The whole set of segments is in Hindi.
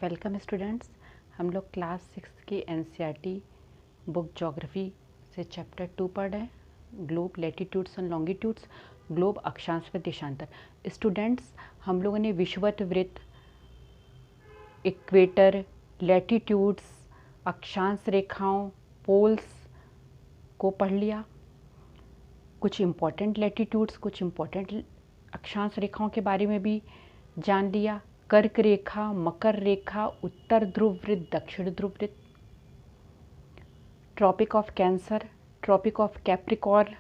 Welcome students. हम लोग क्लास 6 की एनसीईआरटी बुक ज्योग्राफी से चैप्टर 2 पढ़ रहे हैं, globe latitudes and longitudes, globe अक्षांश व देशांतर। स्टूडेंट्स, हम लोगों ने विषुवत वृत्त, इक्वेटर, लैटिट्यूड्स, अक्षांश रेखाओं, पोल्स को पढ़ लिया। कुछ इम्पॉर्टेंट लैटिट्यूड्स, कुछ इम्पॉर्टेंट अक्षांश रेखाओं के बारे में भी जान लिया। कर्क रेखा, मकर रेखा, उत्तर ध्रुव वृत्त, दक्षिण ध्रुव वृत्त, tropic of cancer, tropic of capricorn,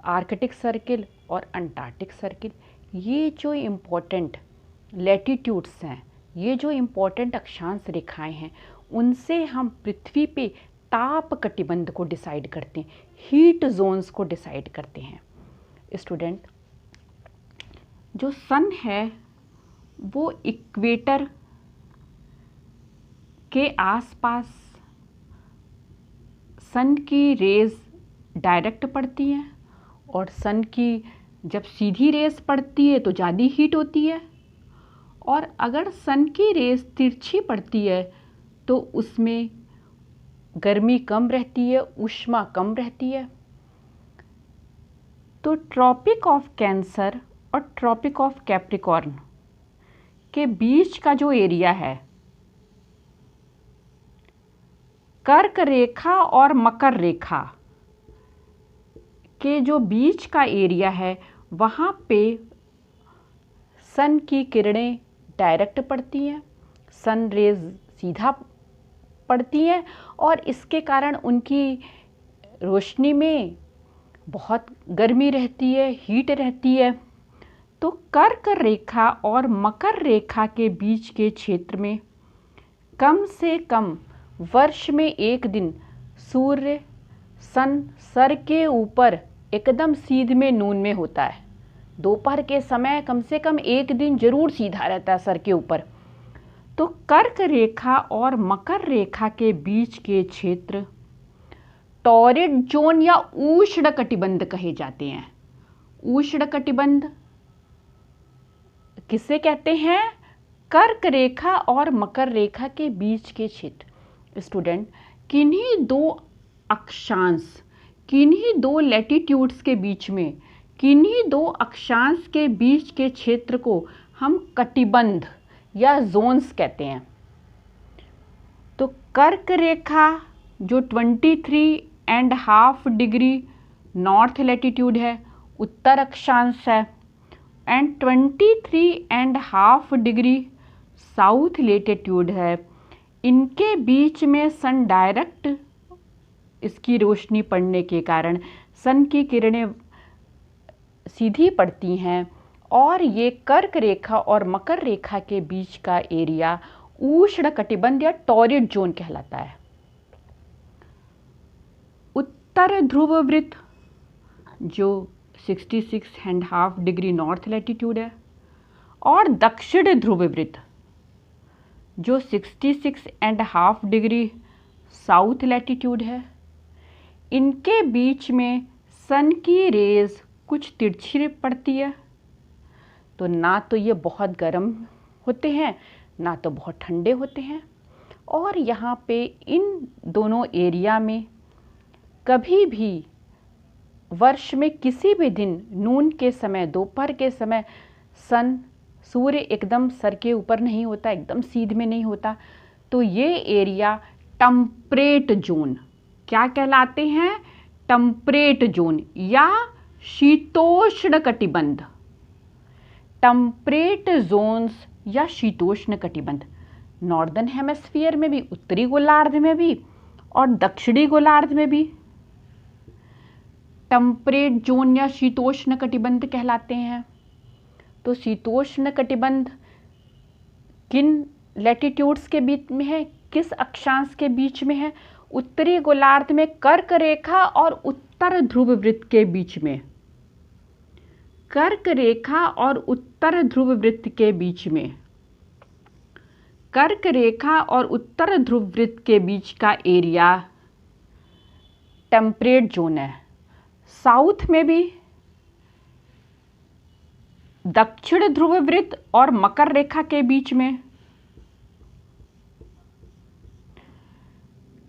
arctic circle और अंटार्कटिक सर्किल। ये जो इम्पोर्टेंट लैटिट्यूड्स हैं, ये जो इम्पोर्टेंट अक्षांश रेखाएं हैं, उनसे हम पृथ्वी पे ताप कटिबंध को डिसाइड करते हैं, हीट जोन्स को डिसाइड करते हैं। स्टूडेंट, जो सन है वो इक्वेटर के आसपास सन की रेज डायरेक्ट पड़ती हैं, और सन की जब सीधी रेज पड़ती है तो ज़्यादा हीट होती है, और अगर सन की रेज तिरछी पड़ती है तो उसमें गर्मी कम रहती है, ऊष्मा कम रहती है। तो ट्रॉपिक ऑफ कैंसर और ट्रॉपिक ऑफ कैप्रिकॉर्न के बीच का जो एरिया है, कर्क रेखा और मकर रेखा के जो बीच का एरिया है, वहाँ पे सन की किरणें डायरेक्ट पड़ती हैं, सन रेज सीधा पड़ती हैं, और इसके कारण उनकी रोशनी में बहुत गर्मी रहती है, हीट रहती है। तो कर्क रेखा और मकर रेखा के बीच के क्षेत्र में कम से कम वर्ष में एक दिन सूर्य सन सर के ऊपर एकदम सीध में नून में होता है। दोपहर के समय कम से कम एक दिन जरूर सीधा रहता है सर के ऊपर। तो कर्क रेखा और मकर रेखा के बीच के क्षेत्र टॉरिड जोन या उष्णकटिबंध कहे जाते हैं। उष्णकटिबंध किसे कहते हैं? कर्क रेखा और मकर रेखा के बीच के क्षेत्र। स्टूडेंट, किन्हीं दो अक्षांश, किन्हीं दो लैटिट्यूड्स के बीच में, किन्हीं दो अक्षांश के बीच के क्षेत्र को हम कटिबंध या जोन्स कहते हैं। तो कर्क रेखा जो 23.5 डिग्री नॉर्थ लैटिट्यूड है, उत्तर अक्षांश है, एंड 23.5 डिग्री साउथ लैटिट्यूड है, इनके बीच में सन डायरेक्ट इसकी रोशनी पड़ने के कारण सन की किरणें सीधी पड़ती हैं, और ये कर्क रेखा और मकर रेखा के बीच का एरिया उष्णकटिबंध या टॉरिड जोन कहलाता है। उत्तर ध्रुव वृत्त जो 66.5 डिग्री नॉर्थ लैटिट्यूड है, और दक्षिण ध्रुव वृत्त जो 66.5 डिग्री साउथ लैटिट्यूड है, इनके बीच में सन की रेज कुछ तिरछी पड़ती है। तो ना तो ये बहुत गर्म होते हैं, ना तो बहुत ठंडे होते हैं, और यहाँ पे इन दोनों एरिया में कभी भी वर्ष में किसी भी दिन नून के समय, दोपहर के समय सूर्य एकदम सर के ऊपर नहीं होता, एकदम सीध में नहीं होता। तो ये एरिया टेम्परेट जोन क्या कहलाते हैं? टेम्परेट जोन या शीतोष्ण कटिबंध। टेम्परेट जोन्स या शीतोष्ण कटिबंध नॉर्दर्न हेमिस्फीयर में भी, उत्तरी गोलार्ध में भी और दक्षिणी गोलार्ध में भी टेम्परेट जोन या शीतोष्ण कटिबंध कहलाते हैं। तो शीतोष्ण कटिबंध किन लैटिट्यूड्स के बीच में है, किस अक्षांश के बीच में है? उत्तरी गोलार्ध में कर्क रेखा और उत्तर ध्रुव वृत्त के बीच में। कर्क रेखा और उत्तर ध्रुव वृत्त के बीच में, कर्क रेखा और उत्तर ध्रुव वृत्त के बीच का एरिया टेम्परेट जोन है। साउथ में भी दक्षिण ध्रुव वृत्त और मकर रेखा के बीच में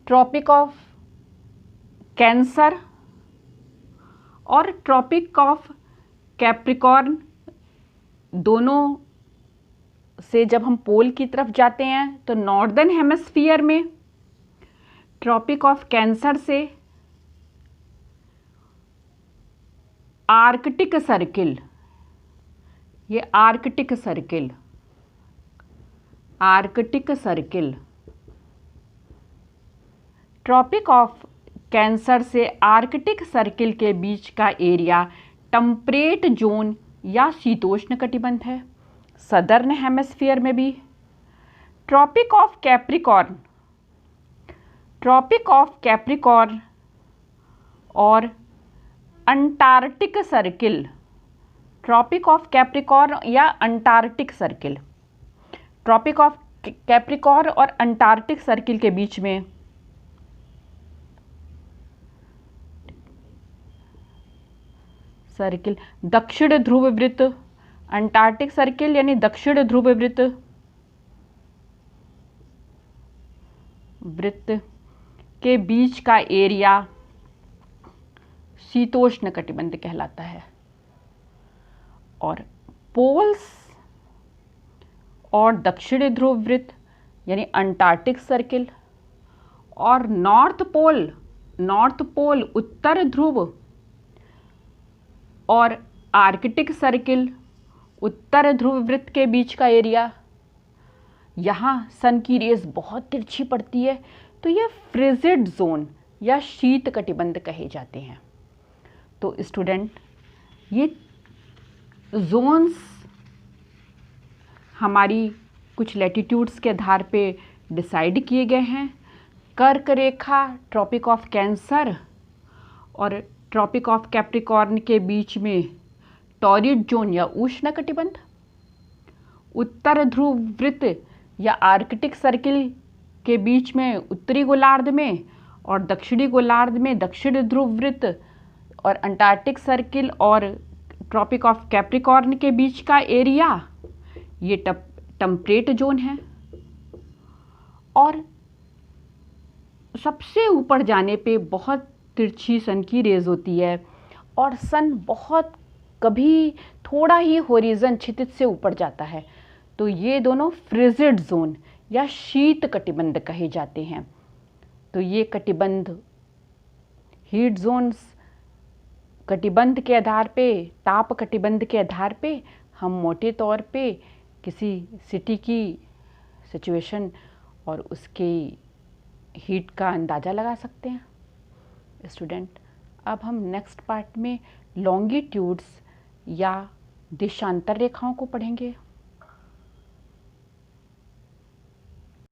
ट्रॉपिक ऑफ कैंसर और ट्रॉपिक ऑफ कैप्रिकॉर्न दोनों से जब हम पोल की तरफ जाते हैं तो नॉर्दर्न हेमिस्फीयर में ट्रॉपिक ऑफ कैंसर से आर्कटिक सर्किल, ये arctic circle, arctic circle, tropic of cancer से आर्कटिक सर्किल के बीच का एरिया टेम्परेट जोन या शीतोष्ण कटिबंध है। सदर्न हेमिस्फीयर में भी tropic of Capricorn, tropic of Capricorn और Antarctic circle, tropic of Capricorn या Antarctic circle, tropic of Capricorn और अंटार्कटिक सर्किल के बीच में सर्किल, दक्षिण ध्रुव वृत्त, अंटार्कटिक सर्किल यानी दक्षिण ध्रुव वृत्त, वृत्त के बीच का एरिया शीतोष्ण कटिबंध कहलाता है। और पोल्स और दक्षिणी ध्रुव वृत्त यानी अंटार्कटिक सर्किल और नॉर्थ पोल उत्तर ध्रुव और आर्कटिक सर्किल उत्तर ध्रुव वृत्त के बीच का एरिया, यहाँ सन की रेस बहुत तिरछी पड़ती है तो यह फ्रिजिड जोन या शीत कटिबंध कहे जाते हैं। तो स्टूडेंट, ये जोन्स हमारी कुछ लैटिट्यूड्स के आधार पे डिसाइड किए गए हैं। कर्क रेखा ट्रॉपिक ऑफ कैंसर और ट्रॉपिक ऑफ कैप्रिकॉर्न के बीच में टॉरिड जोन या उष्ण कटिबंध, उत्तर ध्रुव वृत्त या आर्कटिक सर्किल के बीच में उत्तरी गोलार्ध में और दक्षिणी गोलार्ध में दक्षिण ध्रुव वृत्त और अंटार्कटिक सर्किल और ट्रॉपिक ऑफ कैप्रिकॉर्न के बीच का एरिया ये टेम्परेट जोन है। और सबसे ऊपर जाने पे बहुत तिरछी सन की रेज होती है और सन बहुत कभी थोड़ा ही होरिजन क्षितिज से ऊपर जाता है, तो ये दोनों फ्रिजिड जोन या शीत कटिबंध कहे जाते हैं। तो ये कटिबंध हीट जोन्स कटिबंध के आधार पे, ताप कटिबंध के आधार पे हम मोटे तौर पे किसी सिटी की सिचुएशन और उसकी हीट का अंदाज़ा लगा सकते हैं। स्टूडेंट, अब हम नेक्स्ट पार्ट में लॉन्गिट्यूड्स या देशांतर रेखाओं को पढ़ेंगे।